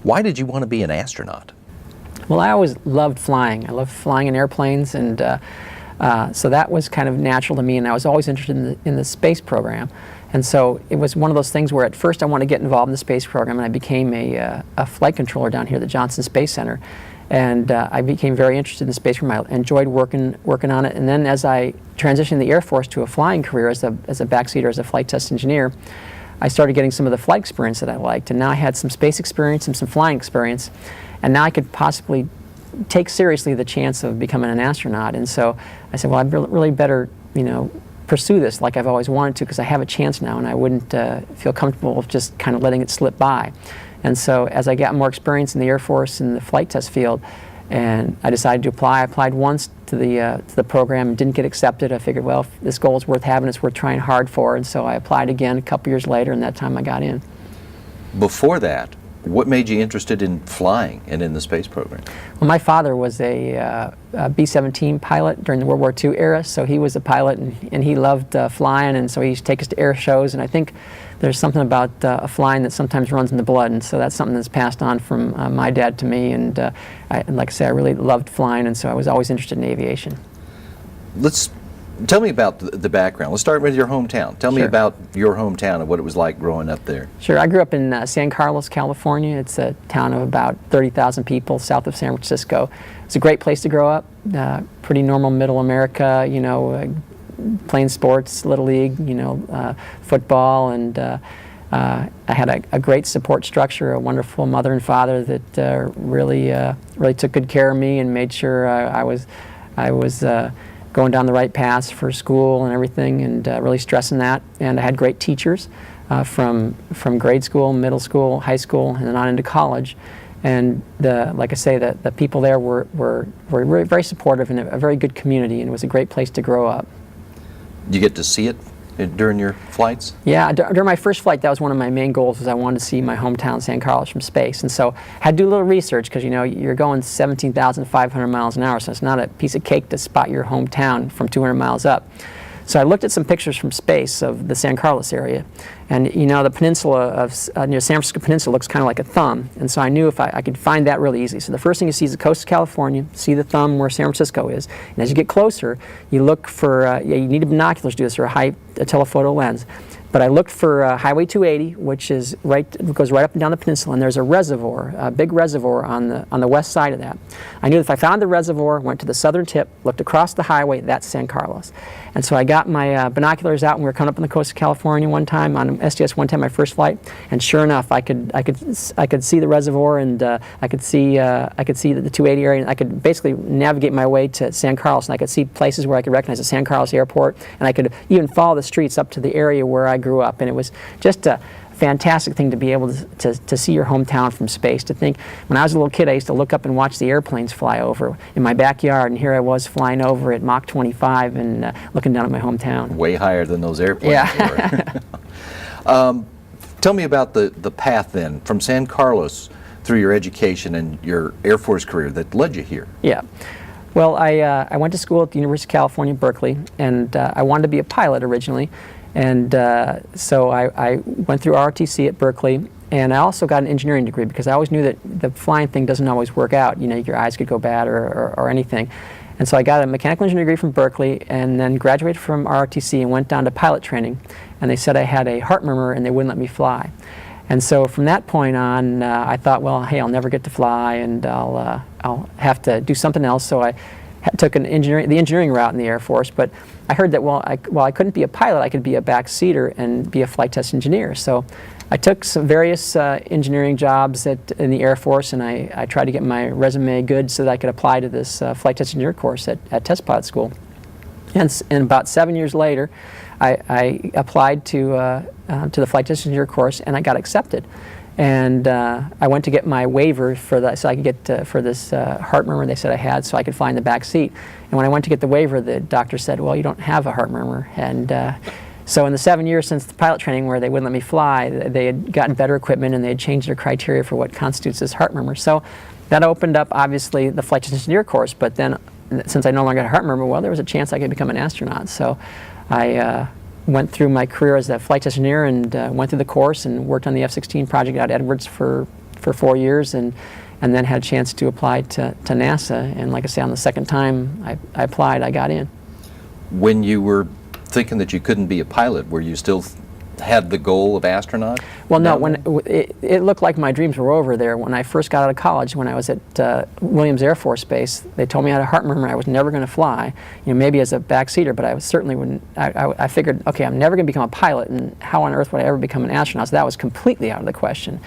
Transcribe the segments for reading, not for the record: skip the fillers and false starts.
Why did you want to be an astronaut? Well, I always loved flying. I loved flying in airplanes, and so that was kind of natural to me, and I was always interested in the space program. And so it was one of those things where at first I wanted to get involved in the space program, and I became a flight controller down here at the Johnson Space Center. And I became very interested in the space program. I enjoyed working on it. And then as I transitioned in the Air Force to a flying career as a backseater, as a flight test engineer, I started getting some of the flight experience that I liked. And now I had some space experience and some flying experience. And now I could possibly take seriously the chance of becoming an astronaut. And so I said, well, I'd really better, pursue this like I've always wanted to, because I have a chance now, and I wouldn't feel comfortable with just kind of letting it slip by. And so as I got more experience in the Air Force and the flight test field, and I decided to apply. I applied once to the program and didn't get accepted. I figured, well, if this goal is worth having, it's worth trying hard for. And so I applied again a couple years later, and that time I got in. Before that, what made you interested in flying and in the space program? Well, my father was a B-17 pilot during the World War II era, so he was a pilot, and he loved flying, and so he used to take us to air shows. And I think there's something about flying that sometimes runs in the blood, and so that's something that's passed on from my dad to me. And like I say, I really loved flying, and so I was always interested in aviation. Tell me about the background. Let's start with your hometown. Tell me Sure. about your hometown and what it was like growing up there. Sure. I grew up in San Carlos, California. It's a town of about 30,000 people south of San Francisco. It's a great place to grow up. Pretty normal middle America, playing sports, Little League, football, and I had a great support structure, a wonderful mother and father that really took good care of me and made sure I was going down the right paths for school and everything, and really stressing that. And I had great teachers from grade school, middle school, high school, and then on into college. And like I say, the people there were very supportive and a very good community, and it was a great place to grow up. You get to see it during your flights? Yeah, during my first flight, that was one of my main goals, was I wanted to see my hometown, San Carlos, from space. And so I had to do a little research, because you're going 17,500 miles an hour, so it's not a piece of cake to spot your hometown from 200 miles up. So I looked at some pictures from space of the San Carlos area, and the peninsula of near San Francisco Peninsula looks kind of like a thumb, and so I knew if I could find that really easy. So the first thing you see is the coast of California, see the thumb where San Francisco is, and as you get closer, you look for, you need binoculars to do this, or a telephoto lens. But I looked for Highway 280, which is goes right up and down the peninsula, and there's a reservoir, a big reservoir on the west side of that. I knew if I found the reservoir, went to the southern tip, looked across the highway, that's San Carlos. And so I got my binoculars out, and we were coming up on the coast of California one time on STS-135, my first flight, and sure enough, I could see the reservoir, and I could see the 280 area, and I could basically navigate my way to San Carlos, and I could see places where I could recognize the San Carlos airport, and I could even follow the streets up to the area where I grew up. And it was just a fantastic thing to be able to see your hometown from space. To think, when I was a little kid, I used to look up and watch the airplanes fly over in my backyard, and here I was flying over at Mach 25 and looking down at my hometown. Way higher than those airplanes Yeah. were. Tell me about the path then from San Carlos through your education and your Air Force career that led you here. Yeah. Well, I went to school at the University of California, Berkeley, and I wanted to be a pilot originally. And so I went through ROTC at Berkeley, and I also got an engineering degree, because I always knew that the flying thing doesn't always work out. Your eyes could go bad or anything. And so I got a mechanical engineering degree from Berkeley, and then graduated from ROTC and went down to pilot training. And they said I had a heart murmur and they wouldn't let me fly. And so from that point on, I thought, well, hey, I'll never get to fly, and I'll have to do something else. So I took the engineering route in the Air Force, but I heard that while I couldn't be a pilot, I could be a backseater and be a flight test engineer. So I took some various engineering jobs in the Air Force, and I tried to get my resume good so that I could apply to this flight test engineer course at test pilot school. And about 7 years later, I applied to the flight test engineer course, and I got accepted. And I went to get my waiver for that, so I could get for this heart murmur they said I had, so I could fly in the back seat. And when I went to get the waiver, the doctor said, well, you don't have a heart murmur. And so in the 7 years since the pilot training where they wouldn't let me fly, they had gotten better equipment, and they had changed their criteria for what constitutes this heart murmur. So that opened up, obviously, the flight test engineer course. But then, since I no longer had a heart murmur, well, there was a chance I could become an astronaut. So I went through my career as a flight test engineer, and went through the course and worked on the F-16 project out at Edwards for for 4 years, and then had a chance to apply to NASA. And like I say, on the second time I applied, I got in. When you were thinking that you couldn't be a pilot, were you still had the goal of astronaut? Well, no. When it looked like my dreams were over there. When I first got out of college, when I was at Williams Air Force Base, they told me I had a heart murmur. I was never going to fly. Maybe as a backseater, but I certainly wouldn't. I figured, okay, I'm never going to become a pilot, and how on earth would I ever become an astronaut? So that was completely out of the question.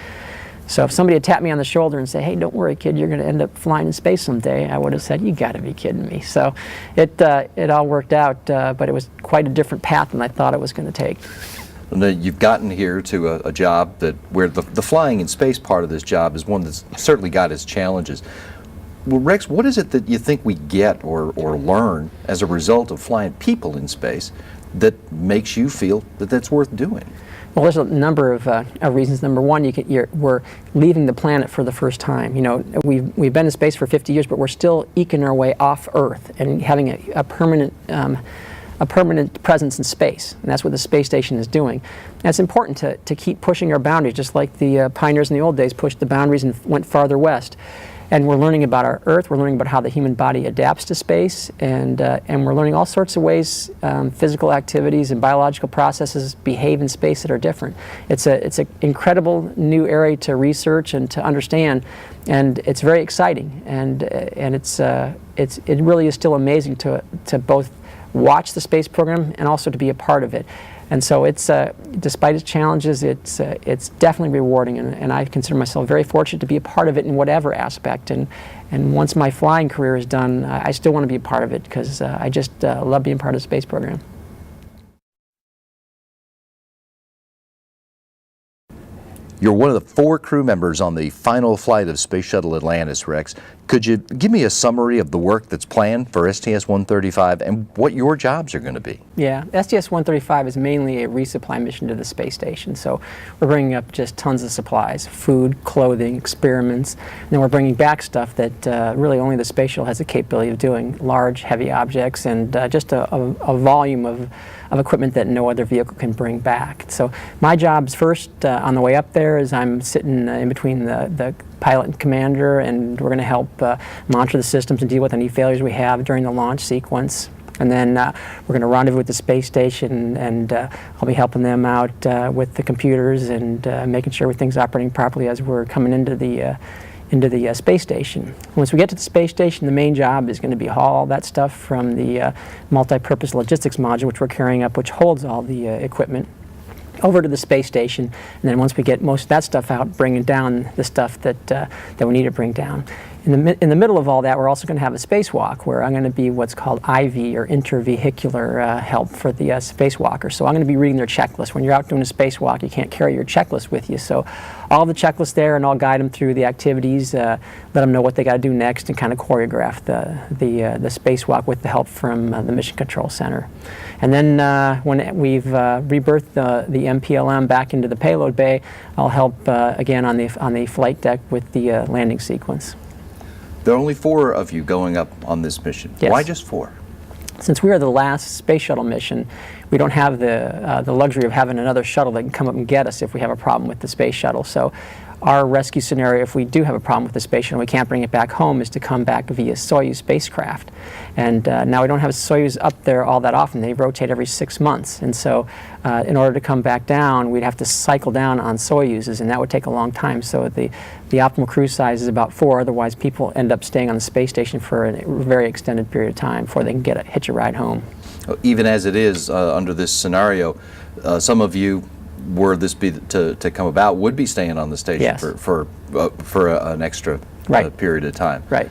So if somebody had tapped me on the shoulder and said, "Hey, don't worry, kid, you're going to end up flying in space someday," I would have said, "You got to be kidding me." So it all worked out, but it was quite a different path than I thought it was going to take. And then you've gotten here to a job where the flying in space part of this job is one that's certainly got its challenges. Well, Rex, what is it that you think we get or learn as a result of flying people in space that makes you feel that that's worth doing? Well, there's a number of reasons. Number one, we're leaving the planet for the first time. We've been in space for 50 years, but we're still eking our way off Earth and having a permanent presence in space, and that's what the space station is doing. And it's important to keep pushing our boundaries, just like the pioneers in the old days pushed the boundaries and went farther west. And we're learning about our Earth, we're learning about how the human body adapts to space, and we're learning all sorts of ways physical activities and biological processes behave in space that are different. It's an incredible new area to research and to understand, and it's very exciting, and it really is still amazing to both watch the space program and also to be a part of it. And so it's, despite its challenges, it's definitely rewarding, and I consider myself very fortunate to be a part of it in whatever aspect. And once my flying career is done, I still want to be a part of it because I just love being part of the space program. You're one of the 4 crew members on the final flight of Space Shuttle Atlantis, Rex. Could you give me a summary of the work that's planned for STS-135 and what your jobs are going to be? Yeah, STS-135 is mainly a resupply mission to the space station. So we're bringing up just tons of supplies, food, clothing, experiments, and then we're bringing back stuff that really only the space shuttle has the capability of doing, large, heavy objects, and just a volume of equipment that no other vehicle can bring back. So my job's first on the way up there is I'm sitting in between the pilot and commander, and we're going to help monitor the systems and deal with any failures we have during the launch sequence. And then we're going to rendezvous with the space station, and I'll be helping them out with the computers and making sure everything's operating properly as we're coming into the space station. Once we get to the space station, the main job is going to be haul all that stuff from the multi-purpose logistics module, which we're carrying up, which holds all the equipment, over to the space station. And then once we get most of that stuff out, bringing down the stuff that we need to bring down. In the middle of all that, we're also going to have a spacewalk where I'm going to be what's called IV, or intervehicular help for the spacewalkers. So I'm going to be reading their checklist. When you're out doing a spacewalk, you can't carry your checklist with you. So all the checklists there, and I'll guide them through the activities, let them know what they got to do next, and kind of choreograph the spacewalk with the help from the Mission Control Center. And then when we've rebirthed the MPLM back into the payload bay, I'll help again on the flight deck with the landing sequence. There are only 4 of you going up on this mission. Yes. Why just 4? Since we are the last space shuttle mission, we don't have the luxury of having another shuttle that can come up and get us if we have a problem with the space shuttle. So our rescue scenario, if we do have a problem with the space shuttle and we can't bring it back home, is to come back via Soyuz spacecraft. And now we don't have Soyuz up there all that often. They rotate every 6 months. And so in order to come back down, we'd have to cycle down on Soyuzes, and that would take a long time. So the optimal crew size is about 4. Otherwise, people end up staying on the space station for a very extended period of time before they can hitch a ride home. Even as it is, under this scenario, some of you, were this be to come about, would be staying on the station. Yes. for an extra period of time. Right.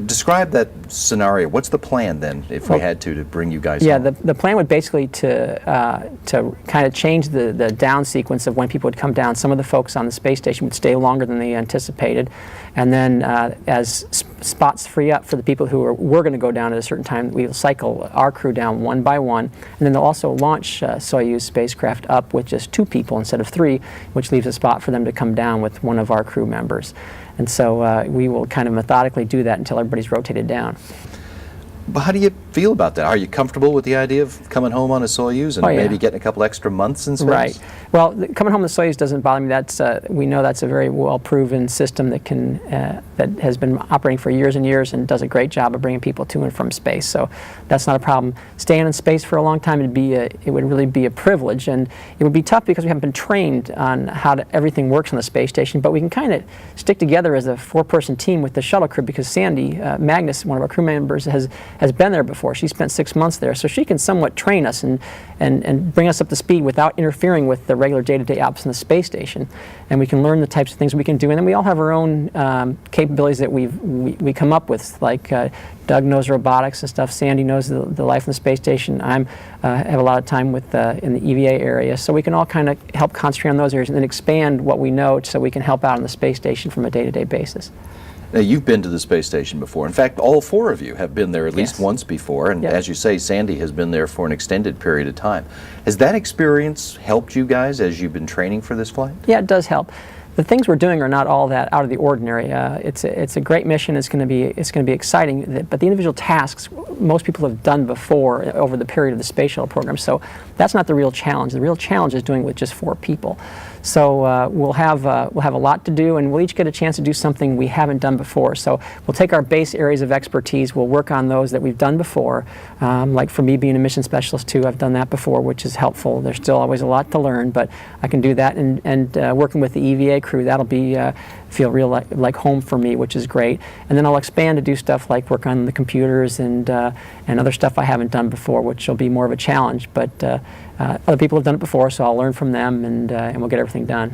Describe that scenario. What's the plan then, if we had to bring you guys home? The plan would basically to kind of change the down sequence of when people would come down. Some of the folks on the space station would stay longer than they anticipated, and then as spots free up for the people who were going to go down at a certain time, we'll cycle our crew down one by one, and then they'll also launch Soyuz spacecraft up with just 2 people instead of 3, which leaves a spot for them to come down with one of our crew members. And so we will kind of methodically do that until everybody's rotated down. But how do you feel about that? Are you comfortable with the idea of coming home on a Soyuz and Oh, yeah. maybe getting a couple extra months in space? Right. Well, coming home to Soyuz doesn't bother me. That's we know that's a very well-proven system that can that has been operating for years and years and does a great job of bringing people to and from space. So that's not a problem. Staying in space for a long time it would really be a privilege, and it would be tough because we haven't been trained on how everything works on the space station. But we can kind of stick together as a four-person team with the shuttle crew because Sandy Magnus, one of our crew members, has been there before. She spent 6 months there, so she can somewhat train us and bring us up to speed without interfering with the regular day-to-day ops in the space station. And we can learn the types of things we can do. And then we all have our own capabilities that we come up with, like Doug knows robotics and stuff. Sandy knows the life in the space station. I have a lot of time with in the EVA area, so we can all kind of help concentrate on those areas and then expand what we know so we can help out on the space station from a day-to-day basis. Now, you've been to the space station before. In fact, all four of you have been there at least Yes. once before, and Yep. as you say, Sandy has been there for an extended period of time. Has that experience helped you guys as you've been training for this flight? Yeah, it does help. The things we're doing are not all that out of the ordinary. It's a great mission. It's going to be exciting. But the individual tasks most people have done before over the period of the space shuttle program. So that's not the real challenge. The real challenge is doing it with just 4 people. So we'll have a lot to do, and we'll each get a chance to do something we haven't done before. So we'll take our base areas of expertise. We'll work on those that we've done before. Like for me being a mission specialist too, I've done that before, which is helpful. There's still always a lot to learn, but I can do that. And working with the EVA crew, that'll be feel real like home for me, which is great. And then I'll expand to do stuff like work on the computers and other stuff I haven't done before, which will be more of a challenge. But other people have done it before, so I'll learn from them, and we'll get everything done.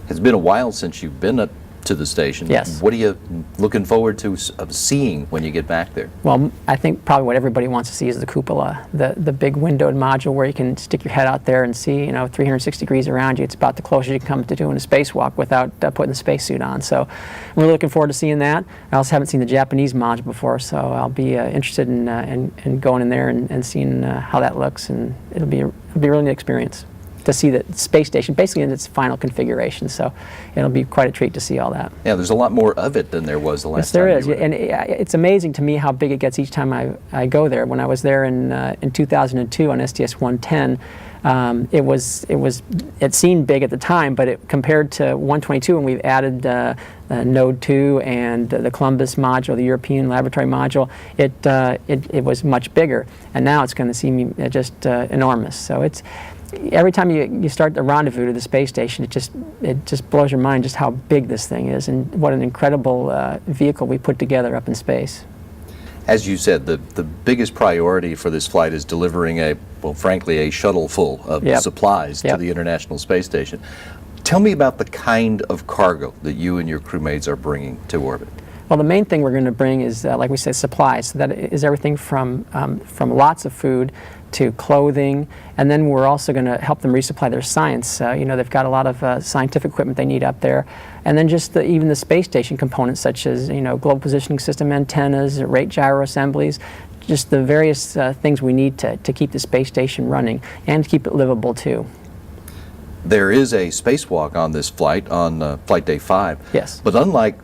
It's been a while since you've been up to the station. Yes. What are you looking forward to seeing when you get back there? Well, I think probably what everybody wants to see is the cupola, the big windowed module where you can stick your head out there and see, 360 degrees around you. It's about the closest you can come to doing a spacewalk without putting the spacesuit on. So I'm really looking forward to seeing that. I also haven't seen the Japanese module before, so I'll be interested in going in there and seeing how that looks, and it'll be a really neat experience to see the space station basically in its final configuration. So it'll be quite a treat to see all that. Yeah, there's a lot more of it than there was the last time. Yes, you there is, were there. and it's amazing to me how big it gets each time I go there. When I was there in 2002 on STS-110, it seemed big at the time, but compared to 122, and we've added Node 2 and the Columbus module, the European laboratory module, it was much bigger, and now it's going to seem just enormous. So it's every time you start the rendezvous to the space station, it just blows your mind just how big this thing is and what an incredible vehicle we put together up in space. As you said, the biggest priority for this flight is delivering frankly, a shuttle full of Yep. supplies to Yep. the International Space Station. Tell me about the kind of cargo that you and your crewmates are bringing to orbit. Well, the main thing we're going to bring is, like we said, supplies. So that is everything from lots of food to clothing, and then we're also going to help them resupply their science. They've got a lot of scientific equipment they need up there, and then just even the space station components, such as global positioning system antennas, rate gyro assemblies, just the various things we need to keep the space station running and keep it livable too. There is a spacewalk on this flight on flight day 5. Yes. But unlike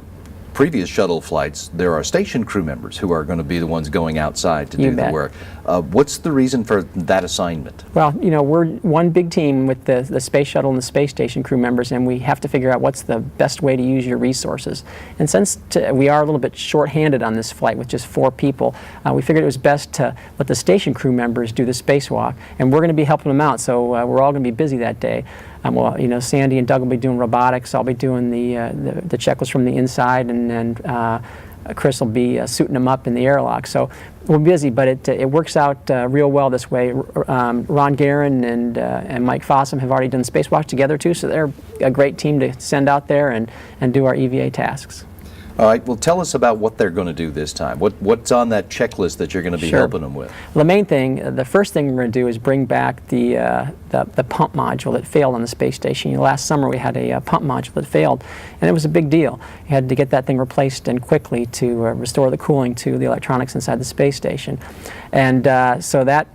previous shuttle flights, there are station crew members who are going to be the ones going outside to You do the bet. work. What's the reason for that assignment? Well, we're one big team with the space shuttle and the space station crew members, and we have to figure out what's the best way to use your resources. And since we are a little bit short-handed on this flight with just 4 people, we figured it was best to let the station crew members do the spacewalk, and we're going to be helping them out, so we're all going to be busy that day. Sandy and Doug will be doing robotics. I'll be doing the checklists from the inside, and Chris will be suiting them up in the airlock. So we're busy, but it works out real well this way. Ron Guerin and Mike Fossum have already done spacewalks together too, so they're a great team to send out there and do our EVA tasks. All right, well, tell us about what they're going to do this time. What's on that checklist that you're going to be Sure. helping them with? Well, the first thing we're going to do is bring back the pump module that failed on the space station. Last summer we had a pump module that failed, and it was a big deal. You had to get that thing replaced and quickly to restore the cooling to the electronics inside the space station. And so that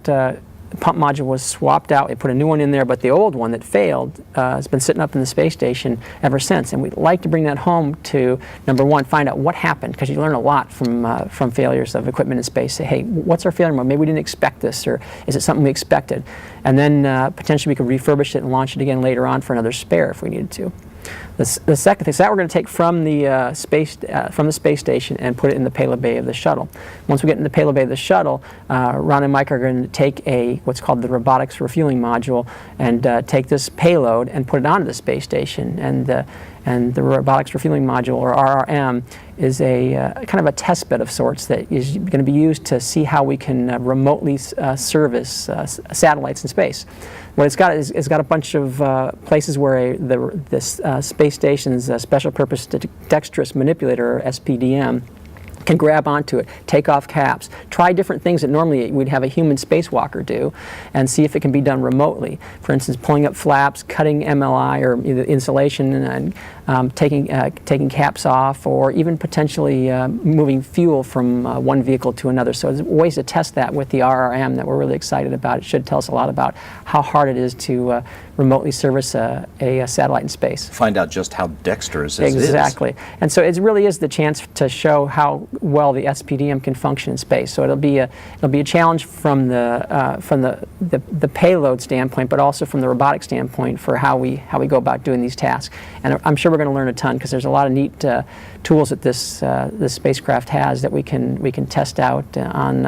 pump module was swapped out. They put a new one in there, but the old one that failed has been sitting up in the space station ever since. And we'd like to bring that home to, number one, find out what happened, because you learn a lot from failures of equipment in space. Say, hey, what's our failure mode? Maybe we didn't expect this, or is it something we expected? And then potentially we could refurbish it and launch it again later on for another spare if we needed to. The second thing is that we're going to take from the space station and put it in the payload bay of the shuttle. Once we get in the payload bay of the shuttle, Ron and Mike are going to take what's called the robotics refueling module and take this payload and put it onto the space station. And the robotics refueling module, or RRM, is a kind of a test bed of sorts that is going to be used to see how we can remotely service satellites in space. What it's got is it's got a bunch of places where this space station's special purpose dexterous manipulator, or SPDM, can grab onto it, take off caps, try different things that normally we'd have a human spacewalker do, and see if it can be done remotely. For instance, pulling up flaps, cutting MLI or either insulation, and taking caps off, or even potentially moving fuel from one vehicle to another. So there's ways to test that with the RRM that we're really excited about. It should tell us a lot about how hard it is to remotely service a satellite in space. Find out just how dexterous it is. Exactly. And so it really is the chance to show how well the SPDM can function in space. So it'll be a challenge from the payload standpoint, but also from the robotic standpoint for how we go about doing these tasks. And I'm sure we're going to learn a ton, because there's a lot of neat tools that this spacecraft has that we can test out on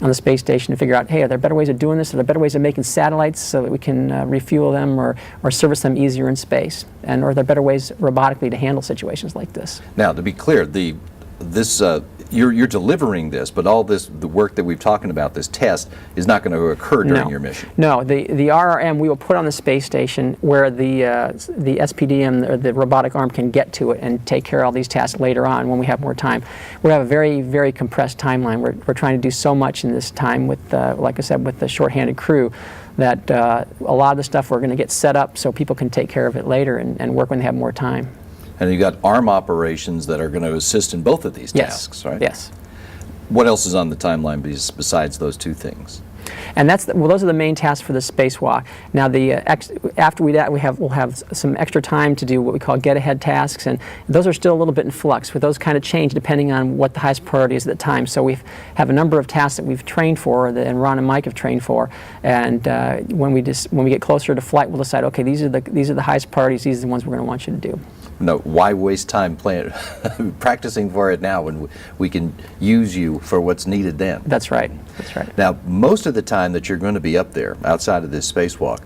the space station to figure out, hey, are there better ways of doing this? Are there better ways of making satellites so that we can refuel them or service them easier in space? And are there better ways robotically to handle situations like this? Now, to be clear, you're delivering this, but all the work that we've talking about, this test, is not going to occur during your mission. No, the RRM we will put on the space station where the SPDM, or the robotic arm, can get to it and take care of all these tasks later on when we have more time. We have a very, very compressed timeline. We're trying to do so much in this time with, like I said, with the shorthanded crew, that a lot of the stuff we're going to get set up so people can take care of it later and work when they have more time. And you've got arm operations that are going to assist in both of these tasks, right? Yes. What else is on the timeline besides those two things? And those are the main tasks for the spacewalk. Now, after we'll have some extra time to do what we call get-ahead tasks, and those are still a little bit in flux. With those kind of change depending on what the highest priority is at the time. So we have a number of tasks that we've trained for, and Ron and Mike have trained for. And when we get closer to flight, we'll decide, okay, these are the highest priorities. These are the ones we're going to want you to do. No, why waste time practicing for it now when we can use you for what's needed then? That's right. That's right. Now, most of the time that you're going to be up there, outside of this spacewalk,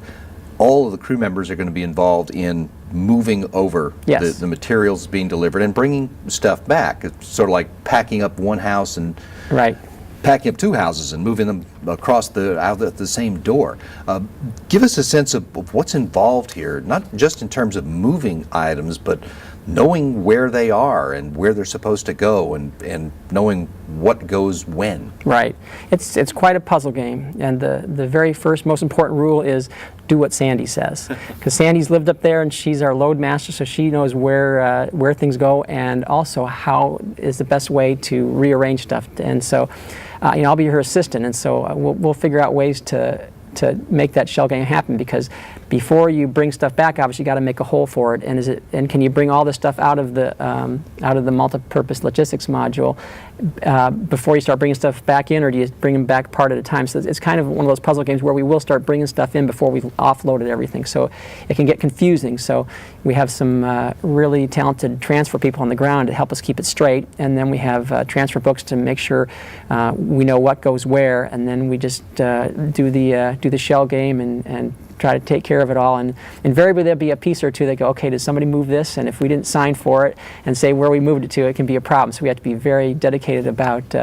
all of the crew members are going to be involved in moving over the materials being delivered and bringing stuff back. It's sort of like packing up one house and packing up two houses and moving them across out the same door. Give us a sense of what's involved here, not just in terms of moving items, but knowing where they are and where they're supposed to go, and knowing what goes when. Right. It's quite a puzzle game, and the very first most important rule is do what Sandy says, because Sandy's lived up there and she's our load master, so she knows where things go and also how is the best way to rearrange stuff. And so I'll be her assistant, and so we'll figure out ways to make that shell game happen, because before you bring stuff back, obviously you got to make a hole for it. And can you bring all the stuff out of the multi-purpose logistics module before you start bringing stuff back in, or do you bring them back part at a time? So it's kind of one of those puzzle games where we will start bringing stuff in before we've offloaded everything. So it can get confusing. So we have some really talented transfer people on the ground to help us keep it straight, and then we have transfer books to make sure we know what goes where, and then we just do the shell game and try to take care of it all. And invariably there'll be a piece or two that go, okay, did somebody move this? And if we didn't sign for it and say where we moved it to, it can be a problem. So we have to be very dedicated about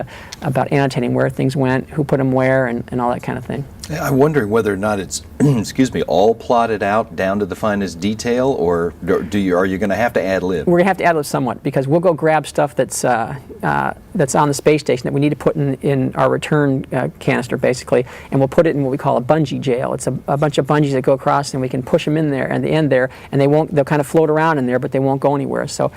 annotating where things went, who put them where, and all that kind of thing. I'm wondering whether or not it's, excuse me, all plotted out down to the finest detail, or are you going to have to ad-lib? We're going to have to ad-lib somewhat, because we'll go grab stuff that's on the space station that we need to put in our return canister, basically, and we'll put it in what we call a bungee jail. It's a bunch of bungees that go across, and we can push them in there and the end there, and they'll kind of float around in there, but they won't go anywhere. So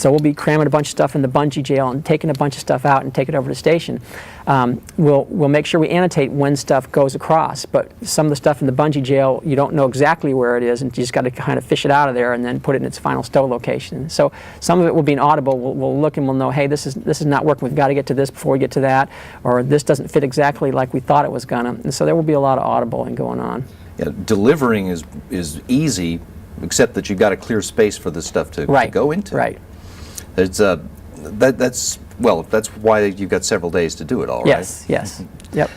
we'll be cramming a bunch of stuff in the bungee jail and taking a bunch of stuff out and take it over to the station. we'll make sure we annotate when stuff goes across. But some of the stuff in the bungee jail, you don't know exactly where it is, and you just got to kind of fish it out of there and then put it in its final stow location. So some of it will be inaudible. We'll look and we'll know, hey, this is not working. We've got to get to this before we get to that, or this doesn't fit exactly like we thought it was gonna. And so there will be a lot of audibling going on. Yeah, delivering is easy, except that you've got to clear space for the stuff to go into. Right. It's that's why you've got several days to do it all, right? Yes. Yes. Yep.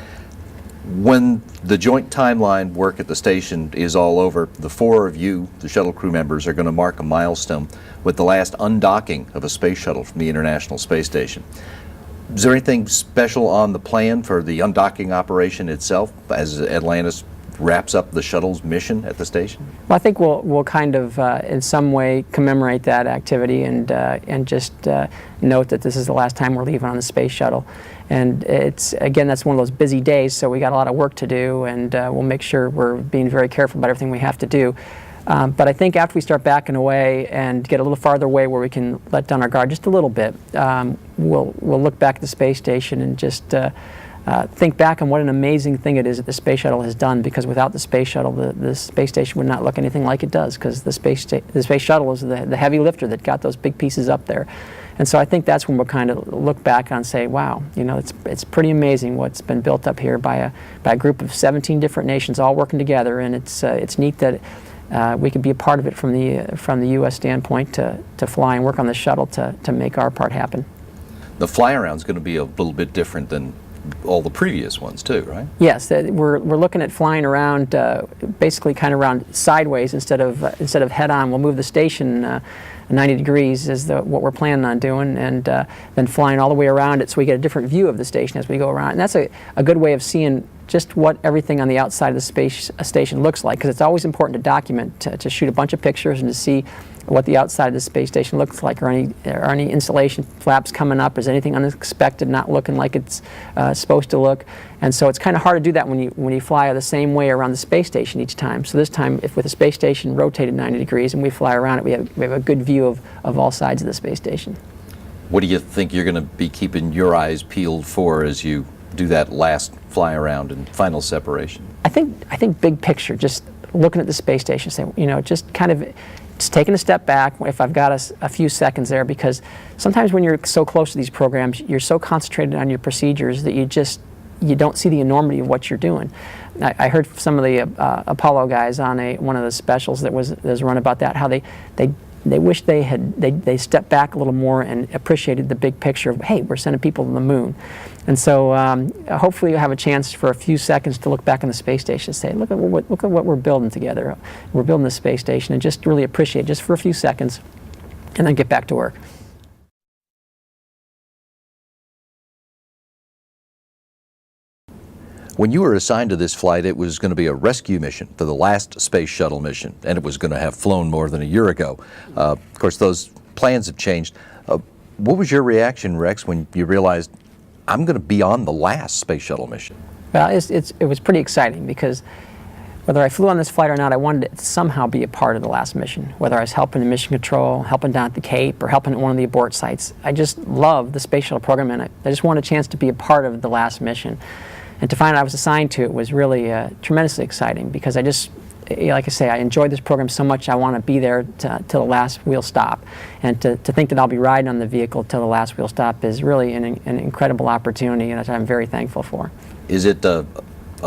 When the joint timeline work at the station is all over, the four of you, the shuttle crew members, are going to mark a milestone with the last undocking of a space shuttle from the International Space Station. Is there anything special on the plan for the undocking operation itself as Atlantis wraps up the shuttle's mission at the station? Well, I think we'll kind of in some way commemorate that activity and just note that this is the last time we're leaving on the space shuttle. And that's one of those busy days, so we got a lot of work to do, and we'll make sure we're being very careful about everything we have to do. But I think after we start backing away and get a little farther away where we can let down our guard just a little bit, we'll look back at the space station and just think back on what an amazing thing it is that the space shuttle has done, because without the space shuttle, the space station would not look anything like it does, because the space shuttle is the heavy lifter that got those big pieces up there. And so I think that's when we'll kind of look back on and say, wow, you know, it's pretty amazing what's been built up here by a group of 17 different nations all working together, and it's neat that we could be a part of it from the U.S. standpoint to fly and work on the shuttle to make our part happen. The fly around is going to be a little bit different than all the previous ones too, right? Yes, we're looking at flying around, basically kind of around sideways instead of head on. We'll move the station 90 degrees is what we're planning on doing, and then flying all the way around it so we get a different view of the station as we go around. And that's a good way of seeing just what everything on the outside of the space station looks like, because it's always important to document, to shoot a bunch of pictures and to see what the outside of the space station looks like. Are any installation flaps coming up? Is anything unexpected not looking like it's supposed to look? And so it's kind of hard to do that when you fly the same way around the space station each time. So this time, if with the space station rotated 90 degrees and we fly around it, we have a good view of all sides of the space station. What do you think you're going to be keeping your eyes peeled for as you do that last fly around and final separation? I think big picture, just looking at the space station, say, you know, just kind of taking a step back if I've got a few seconds there, because sometimes when you're so close to these programs, you're so concentrated on your procedures that you don't see the enormity of what you're doing. I heard some of the Apollo guys on one of the specials that was run about that, how they wish they stepped back a little more and appreciated the big picture of, hey, we're sending people to the moon. And so hopefully you'll have a chance for a few seconds to look back on the space station and say, look at what we're building together. We're building the space station, and just really appreciate it just for a few seconds and then get back to work. When you were assigned to this flight, it was going to be a rescue mission for the last space shuttle mission, and it was going to have flown more than a year ago. Of course, those plans have changed. What was your reaction, Rex, when you realized, I'm going to be on the last space shuttle mission? Well, it was pretty exciting, because whether I flew on this flight or not, I wanted to somehow be a part of the last mission, whether I was helping in mission control, helping down at the Cape, or helping at one of the abort sites. I just love the space shuttle program, and I just wanted a chance to be a part of the last mission. And to find out I was assigned to it was really tremendously exciting, because like I say, I enjoyed this program so much. I want to be there till the last wheel stop, and to think that I'll be riding on the vehicle till the last wheel stop is really an incredible opportunity, and I'm very thankful for. Is it a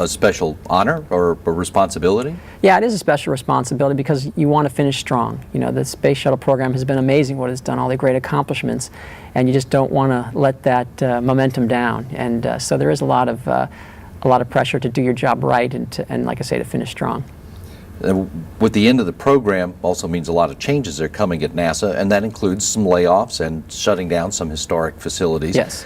special honor or a responsibility? Yeah, it is a special responsibility, because you want to finish strong. You know, the space shuttle program has been amazing, what it's done, all the great accomplishments, and you just don't want to let that momentum down. And so there is a lot of pressure to do your job right, and like I say, to finish strong. With the end of the program also means a lot of changes are coming at NASA, and that includes some layoffs and shutting down some historic facilities. Yes.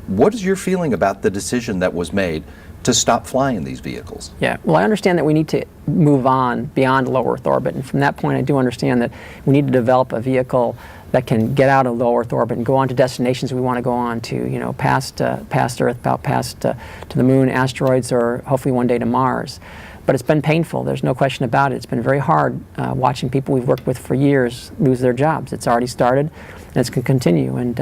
What is your feeling about the decision that was made to stop flying these vehicles? Yeah, well, I understand that we need to move on beyond low Earth orbit, and from that point I do understand that we need to develop a vehicle that can get out of low Earth orbit and go on to destinations we want to go on to, you know, past Earth, past to the moon, asteroids, or hopefully one day to Mars. but it's been painful. There's no question about it. It's been very hard watching people we've worked with for years lose their jobs. It's already started, and it's going to continue. And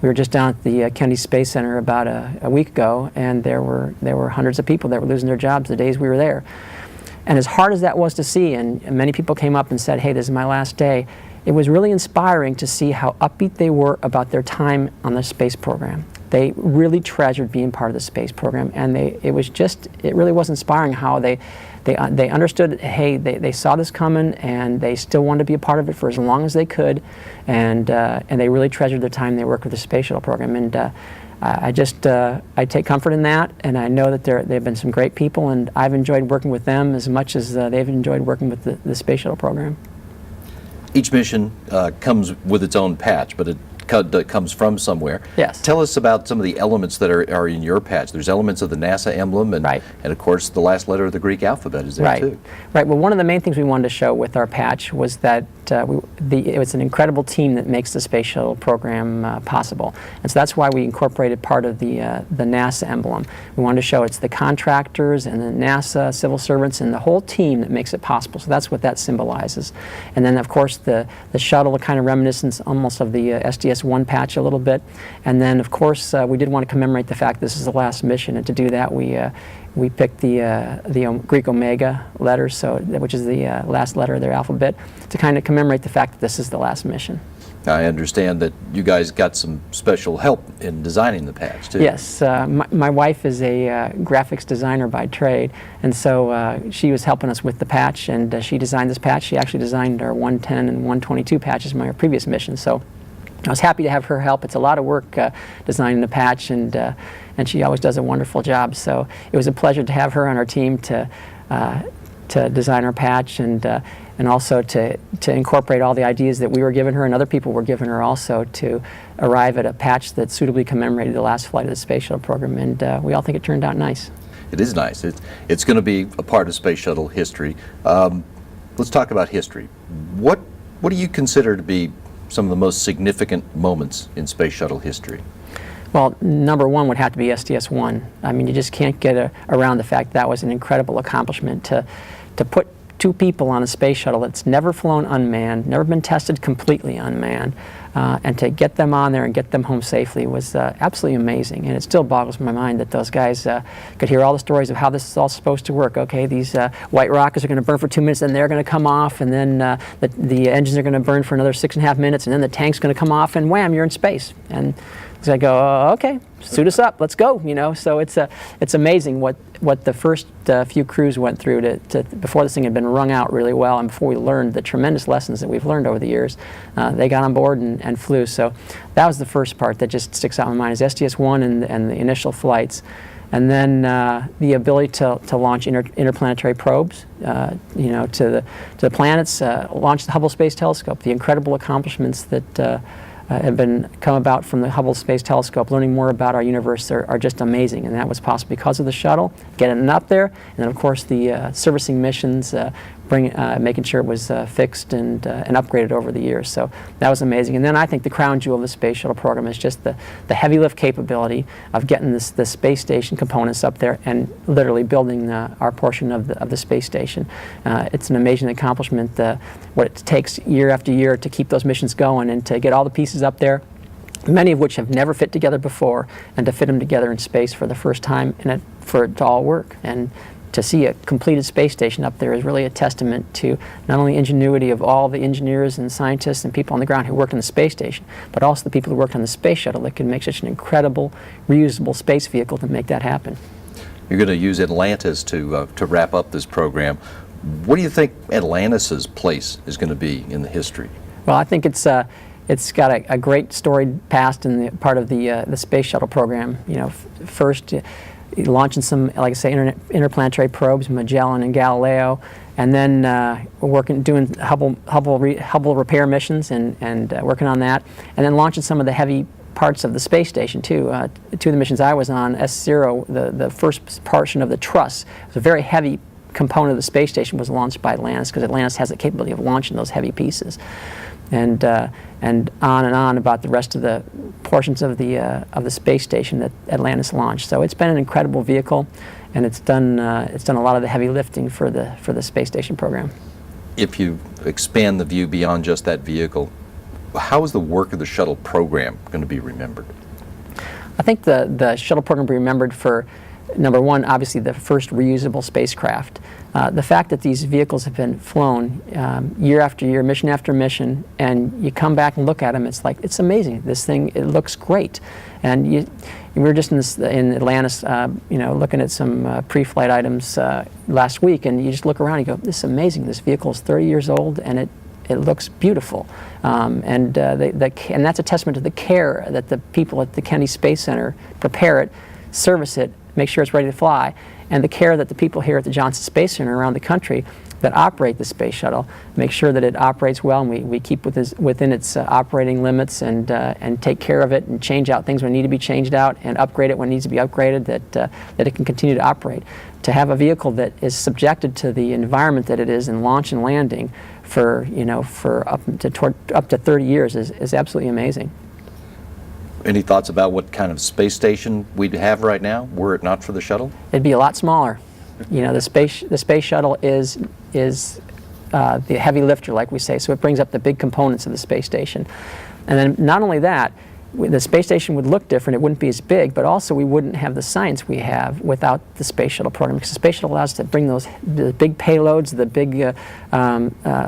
we were just down at the Kennedy Space Center about a week ago, and there were hundreds of people that were losing their jobs the days we were there. And as hard as that was to see, and many people came up and said, "Hey, this is my last day," it was really inspiring to see how upbeat they were about their time on the space program. They really treasured being part of the space program, and it really was inspiring how they understood, hey, they saw this coming, and they still wanted to be a part of it for as long as they could, and they really treasured their time they worked with the space shuttle program. And I take comfort in that, and I know that they've been some great people, and I've enjoyed working with them as much as they've enjoyed working with the space shuttle program. Each mission comes with its own patch, but it comes from somewhere. Yes. Tell us about some of the elements that are in your patch. There's elements of the NASA emblem, and, right. and of course the last letter of the Greek alphabet is there too. Right. Well, one of the main things we wanted to show with our patch was that it was an incredible team that makes the space shuttle program possible, and so that's why we incorporated part of the NASA emblem. We wanted to show it's the contractors and the NASA civil servants and the whole team that makes it possible. So that's what that symbolizes. And then, of course, the shuttle, a kind of reminiscence almost of the STS-1 patch a little bit. And then, of course, we did want to commemorate the fact this is the last mission, and to do that, we picked the Greek Omega letters, which is the last letter of their alphabet, to kind of commemorate the fact that this is the last mission. I understand that you guys got some special help in designing the patch too. Yes, my wife is a graphics designer by trade, and so she was helping us with the patch, and she designed this patch. She actually designed our 110 and 122 patches in my previous mission, so I was happy to have her help. It's a lot of work designing the patch, and she always does a wonderful job. So it was a pleasure to have her on our team to design our patch, and also to incorporate all the ideas that we were giving her and other people were giving her also to arrive at a patch that suitably commemorated the last flight of the space shuttle program. And we all think it turned out nice. It is nice. It's going to be a part of space shuttle history. Let's talk about history. What do you consider to be some of the most significant moments in space shuttle history? Well, number one would have to be STS-1. I mean, you just can't get around the fact that was an incredible accomplishment to put two people on a space shuttle that's never flown unmanned, never been tested completely unmanned, and to get them on there and get them home safely was absolutely amazing. And it still boggles my mind that those guys could hear all the stories of how this is all supposed to work. Okay, these white rockets are going to burn for 2 minutes, then they're going to come off, and then the engines are going to burn for another 6.5 minutes, and then the tank's going to come off, and wham, you're in space. And so I go, okay, suit us up, let's go. You know, so it's amazing what the first few crews went through to before this thing had been wrung out really well, and before we learned the tremendous lessons that we've learned over the years. They got on board and flew. So that was the first part that just sticks out in my mind, is STS-1 and the initial flights. And then the ability to launch interplanetary probes, you know, to the planets, launch the Hubble Space Telescope, the incredible accomplishments that have come about from the Hubble Space Telescope. Learning more about our universe are just amazing, and that was possible because of the shuttle, getting it up there, and then of course the servicing missions, making sure it was fixed and upgraded over the years. So that was amazing. And then I think the crown jewel of the space shuttle program is just the heavy lift capability of getting the space station components up there and literally building our portion of the space station. It's an amazing accomplishment, what it takes year after year to keep those missions going and to get all the pieces up there, many of which have never fit together before, and to fit them together in space for the first time and for it to all work. And to see a completed space station up there is really a testament to not only ingenuity of all the engineers and scientists and people on the ground who worked on the space station, but also the people who worked on the space shuttle that could make such an incredible, reusable space vehicle to make that happen. You're going to use Atlantis to wrap up this program. What do you think Atlantis' place is going to be in the history? Well, I think it's got a great storied past in the part of the space shuttle program. You know, first launching some, like I say, interplanetary probes, Magellan and Galileo, and then doing Hubble repair missions and working on that, and then launching some of the heavy parts of the space station too. Two of the missions I was on, S0, the first portion of the truss, was a very heavy component of the space station, was launched by Atlantis, because Atlantis has the capability of launching those heavy pieces. And on about the rest of the portions of the space station that Atlantis launched. So it's been an incredible vehicle, and it's done a lot of the heavy lifting for the space station program. If you expand the view beyond just that vehicle, how is the work of the shuttle program going to be remembered? I think the shuttle program will be remembered for, number one, obviously the first reusable spacecraft. The fact that these vehicles have been flown year after year, mission after mission, and you come back and look at them, it's like, it's amazing. This thing, it looks great. And we were just in Atlanta, looking at some pre-flight items last week, and you just look around and you go, this is amazing. This vehicle is 30 years old, and it looks beautiful. And that's a testament to the care that the people at the Kennedy Space Center prepare it, service it, make sure it's ready to fly, and the care that the people here at the Johnson Space Center around the country that operate the space shuttle make sure that it operates well, and we keep within its operating limits, and take care of it and change out things when they need to be changed out and upgrade it when it needs to be upgraded, that it can continue to operate. To have a vehicle that is subjected to the environment that it is in launch and landing for up to 30 years is absolutely amazing. Any thoughts about what kind of space station we'd have right now were it not for the shuttle? It'd be a lot smaller. The space shuttle is the heavy lifter, like we say, so it brings up the big components of the space station. And then not only that, the space station would look different, it wouldn't be as big, but also we wouldn't have the science we have without the space shuttle program, because the space shuttle allows us to bring the big payloads, the big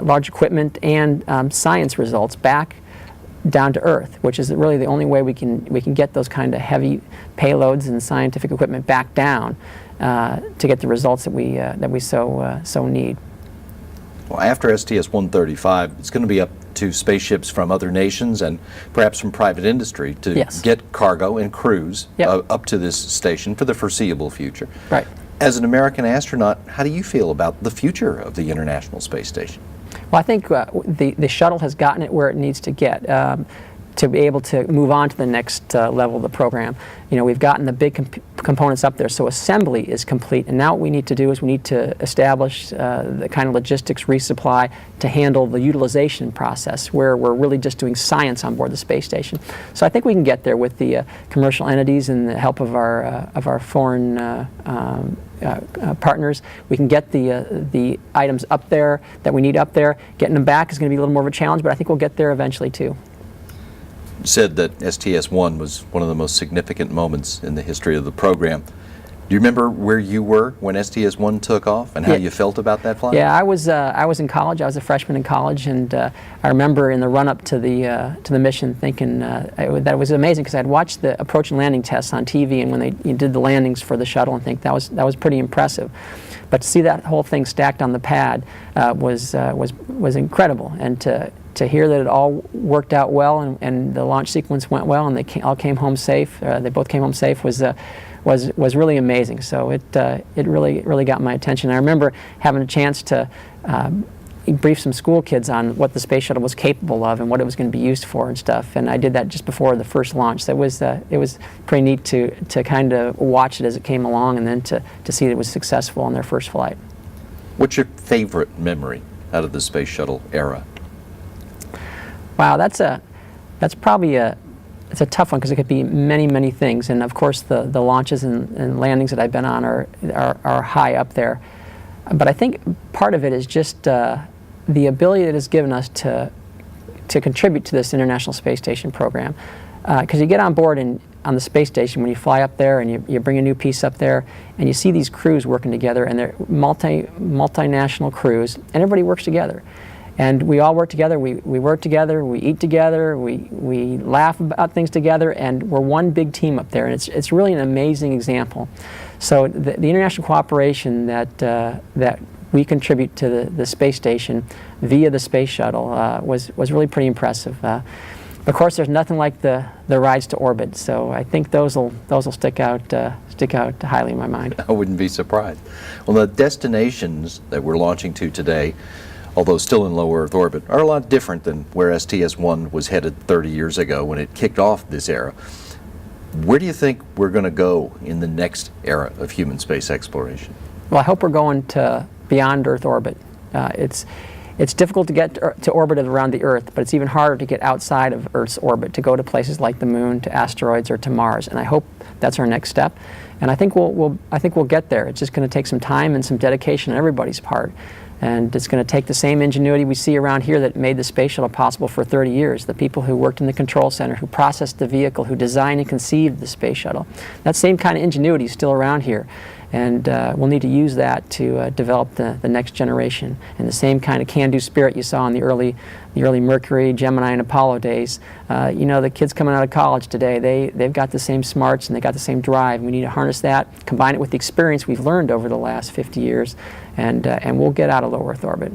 large equipment, and science results back down to Earth, which is really the only way we can get those kind of heavy payloads and scientific equipment back down to get the results that we so need. Well, after STS-135, it's going to be up to spaceships from other nations and perhaps from private industry to Yes. get cargo and crews Yep. up to this station for the foreseeable future. Right. As an American astronaut, how do you feel about the future of the International Space Station? Well, I think the shuttle has gotten it where it needs to get to be able to move on to the next level of the program. We've gotten the big components up there, so assembly is complete, and now what we need to do is we need to establish the kind of logistics resupply to handle the utilization process, where we're really just doing science on board the space station. So I think we can get there with the commercial entities and the help of our foreign partners. We can get the items up there that we need up there. Getting them back is going to be a little more of a challenge, but I think we'll get there eventually too. You said that STS-1 was one of the most significant moments in the history of the program. Do you remember where you were when STS-1 took off and how you felt about that flight? Yeah, I was in college. I was a freshman in college, and I remember in the run-up to the mission thinking that it was amazing, because I'd watched the approach and landing tests on TV, and when they did the landings for the shuttle, and think that was pretty impressive. But to see that whole thing stacked on the pad was incredible, and to hear that it all worked out well, and the launch sequence went well, and they all came home safe. They both came home safe. Was really amazing. So it really got my attention. I remember having a chance to brief some school kids on what the space shuttle was capable of and what it was going to be used for and stuff. And I did that just before the first launch. So it was pretty neat to kind of watch it as it came along, and then to see that it was successful on their first flight. What's your favorite memory out of the space shuttle era? Wow, that's probably it's a tough one, because it could be many things, and of course the launches and landings that I've been on are high up there. But I think part of it is just the ability that it's given us to contribute to this International Space Station program. Because you get on board on the space station, when you fly up there and you bring a new piece up there, and you see these crews working together, and they're multinational crews, and everybody works together. And we all work together, we work together, we eat together, we laugh about things together, and we're one big team up there, and it's really an amazing example. So the international cooperation that we contribute to the space station via the space shuttle was really pretty impressive. Of course, there's nothing like the rides to orbit, so I think those will stick out highly in my mind. I wouldn't be surprised. Well, the destinations that we're launching to today, although still in low Earth orbit, are a lot different than where STS-1 was headed 30 years ago when it kicked off this era. Where do you think we're going to go in the next era of human space exploration? Well, I hope we're going to beyond Earth orbit. It's difficult to get to orbit around the Earth, but it's even harder to get outside of Earth's orbit, to go to places like the Moon, to asteroids, or to Mars. And I hope that's our next step. And I think we'll get there. It's just going to take some time and some dedication on everybody's part. And it's going to take the same ingenuity we see around here that made the space shuttle possible for 30 years. The people who worked in the control center, who processed the vehicle, who designed and conceived the space shuttle. That same kind of ingenuity is still around here. And we'll need to use that to develop the next generation. And the same kind of can-do spirit you saw in the early Mercury, Gemini, and Apollo days. You know, the kids coming out of college today, they've got the same smarts and they got the same drive. We need to harness that, combine it with the experience we've learned over the last 50 years, and we'll get out of low Earth orbit.